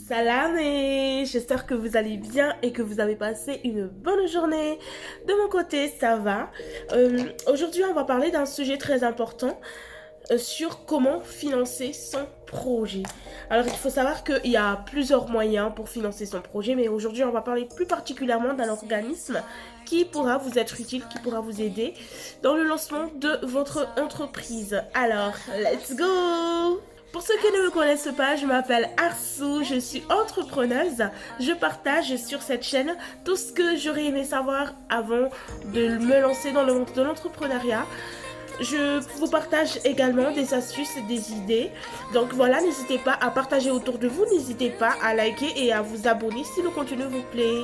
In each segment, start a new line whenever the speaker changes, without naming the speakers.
Salam et j'espère que vous allez bien et que vous avez passé une bonne journée. De mon côté, ça va. Aujourd'hui, on va parler d'un sujet très important sur comment financer son projet. Alors, il faut savoir qu'il y a plusieurs moyens pour financer son projet, mais aujourd'hui, on va parler plus particulièrement d'un organisme qui pourra vous être utile, qui pourra vous aider dans le lancement de votre entreprise. Alors, let's go! Pour ceux qui ne me connaissent pas, je m'appelle Arsou, je suis entrepreneuse. Je partage sur cette chaîne tout ce que j'aurais aimé savoir avant de me lancer dans le monde de l'entrepreneuriat. Je vous partage également des astuces et des idées. Donc voilà, n'hésitez pas à partager autour de vous, n'hésitez pas à liker et à vous abonner si le contenu vous plaît.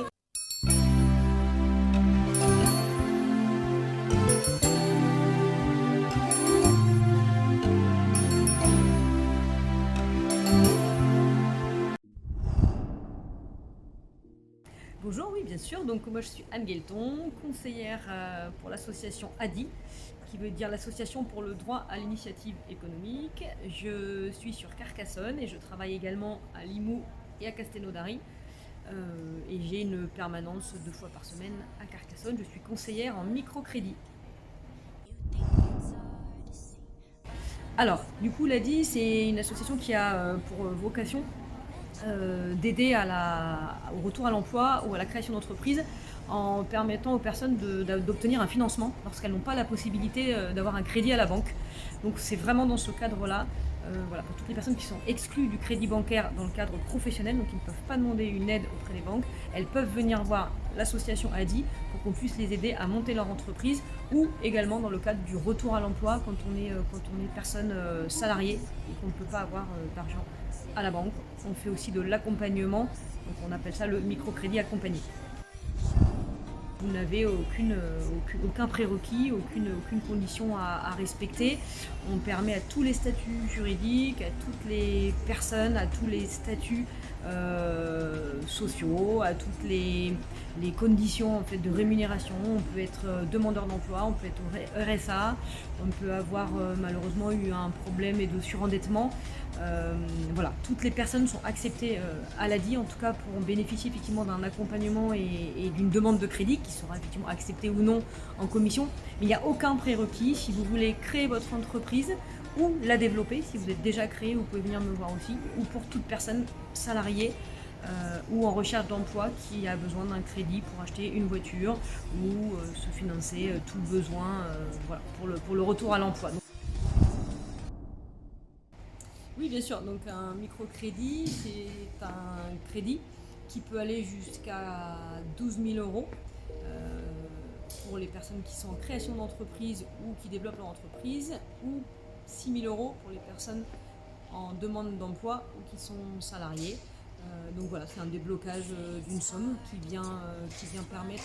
Bonjour, oui, bien sûr. Donc, moi, je suis Anne Guelton, conseillère pour l'association ADI, qui veut dire l'Association pour le droit à l'initiative économique. Je suis sur Carcassonne et je travaille également à Limoux et à Castelnaudary. Et j'ai une permanence 2 fois par semaine à Carcassonne. Je suis conseillère en microcrédit. Alors, du coup, l'ADI, c'est une association qui a pour vocation d'aider au retour à l'emploi ou à la création d'entreprises en permettant aux personnes d'obtenir un financement lorsqu'elles n'ont pas la possibilité d'avoir un crédit à la banque. Donc c'est vraiment dans ce cadre-là, pour toutes les personnes qui sont exclues du crédit bancaire dans le cadre professionnel, donc qui ne peuvent pas demander une aide auprès des banques, elles peuvent venir voir l'association ADI pour qu'on puisse les aider à monter leur entreprise, ou également dans le cadre du retour à l'emploi quand on est personne salariée et qu'on ne peut pas avoir d'argent à la banque. On fait aussi de l'accompagnement, donc on appelle ça le microcrédit accompagné. Vous n'avez aucun prérequis, aucune condition à respecter. On permet à tous les statuts juridiques, à toutes les personnes, à tous les statuts sociaux, à toutes les conditions en fait, de rémunération. On peut être demandeur d'emploi, on peut être au RSA, on peut avoir malheureusement eu un problème et de surendettement. Toutes les personnes sont acceptées à l'ADI, en tout cas pour bénéficier effectivement d'un accompagnement et d'une demande de crédit qui sera effectivement acceptée ou non en commission. Mais il n'y a aucun prérequis. Si vous voulez créer votre entreprise ou la développer, si vous êtes déjà créé, vous pouvez venir me voir aussi, ou pour toute personne salariée ou en recherche d'emploi qui a besoin d'un crédit pour acheter une voiture ou se financer tout besoin pour le retour à l'emploi. Oui, bien sûr. Donc un microcrédit, c'est un crédit qui peut aller jusqu'à 12 000 euros pour les personnes qui sont en création d'entreprise ou qui développent leur entreprise, ou 6 000 euros pour les personnes en demande d'emploi ou qui sont salariées. Donc voilà, c'est un déblocage d'une somme qui vient permettre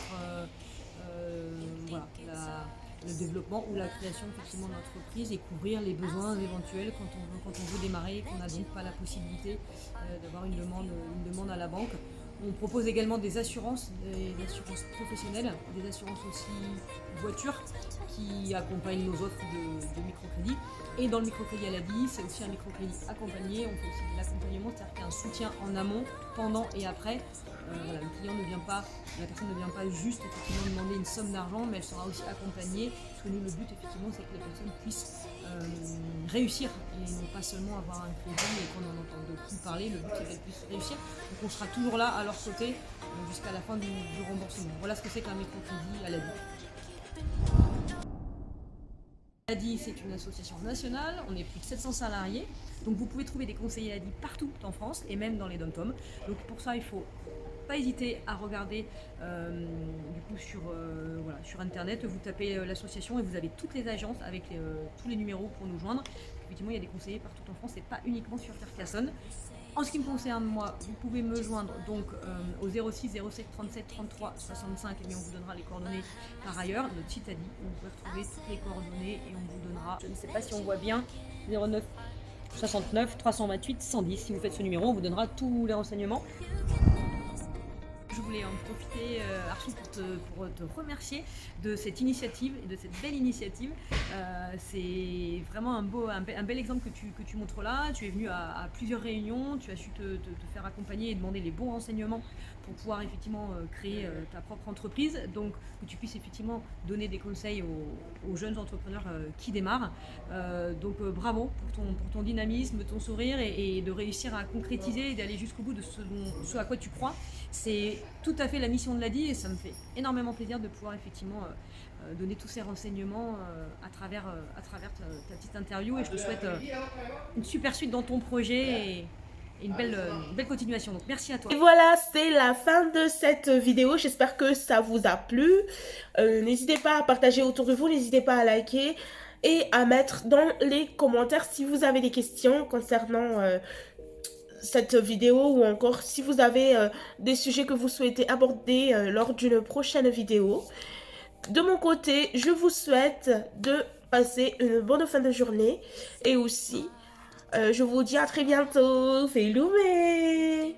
le développement ou la création effectivement d'entreprise et couvrir les besoins éventuels quand on veut démarrer et qu'on n'a donc pas la possibilité d'avoir une demande à la banque. On propose également des assurances professionnelles, des assurances aussi voitures qui accompagnent nos offres de microcrédit. Et dans le microcrédit à l'ADI, c'est aussi un microcrédit accompagné. On fait aussi de l'accompagnement, c'est-à-dire qu'il y a un soutien en amont, pendant et après. La personne ne vient pas juste effectivement demander une somme d'argent, mais elle sera aussi accompagnée. Parce que nous, le but effectivement, c'est que les personnes puissent réussir et non pas seulement avoir un crédit et qu'on en entende plus parler. Le but c'est qu'elles puissent réussir. Donc on sera toujours là à leur côté jusqu'à la fin du remboursement. Voilà ce que c'est qu'un microcrédit à l'ADI. L'ADI, c'est une association nationale, on est plus de 700 salariés, donc vous pouvez trouver des conseillers ADI partout en France et même dans les dom-toms. Donc pour ça, il faut pas hésiter à regarder sur internet, vous tapez l'association et vous avez toutes les agences avec tous les numéros pour nous joindre. Effectivement, il y a des conseillers partout en France et pas uniquement sur Carcassonne. En ce qui me concerne, moi, vous pouvez me joindre donc au 06 07 37 33 65, mais on vous donnera les coordonnées par ailleurs. Notre site ADI, où vous pouvez retrouver toutes les coordonnées et on vous donnera, je ne sais pas si on voit bien, 09 69 328 110. Si vous faites ce numéro, on vous donnera tous les renseignements. je voulais en profiter, Archou, pour te remercier de cette initiative et de cette belle initiative. C'est vraiment un bel exemple que tu montres là. Tu es venu à plusieurs réunions, tu as su te faire accompagner et demander les bons renseignements pour pouvoir effectivement créer ta propre entreprise, donc que tu puisses effectivement donner des conseils aux jeunes entrepreneurs qui démarrent. Donc bravo pour ton dynamisme, ton sourire et de réussir à concrétiser et d'aller jusqu'au bout de ce à quoi tu crois. C'est tout à fait la mission de l'ADI et ça me fait énormément plaisir de pouvoir effectivement donner tous ces renseignements à travers ta petite interview, et je te souhaite une super suite dans ton projet et une belle continuation. Donc merci à toi.
Et voilà, c'est la fin de cette vidéo. J'espère que ça vous a plu. N'hésitez pas à partager autour de vous, n'hésitez pas à liker et à mettre dans les commentaires si vous avez des questions concernant cette vidéo, ou encore si vous avez des sujets que vous souhaitez aborder lors d'une prochaine vidéo. De mon côté, je vous souhaite de passer une bonne fin de journée et aussi je vous dis à très bientôt. Feloumé!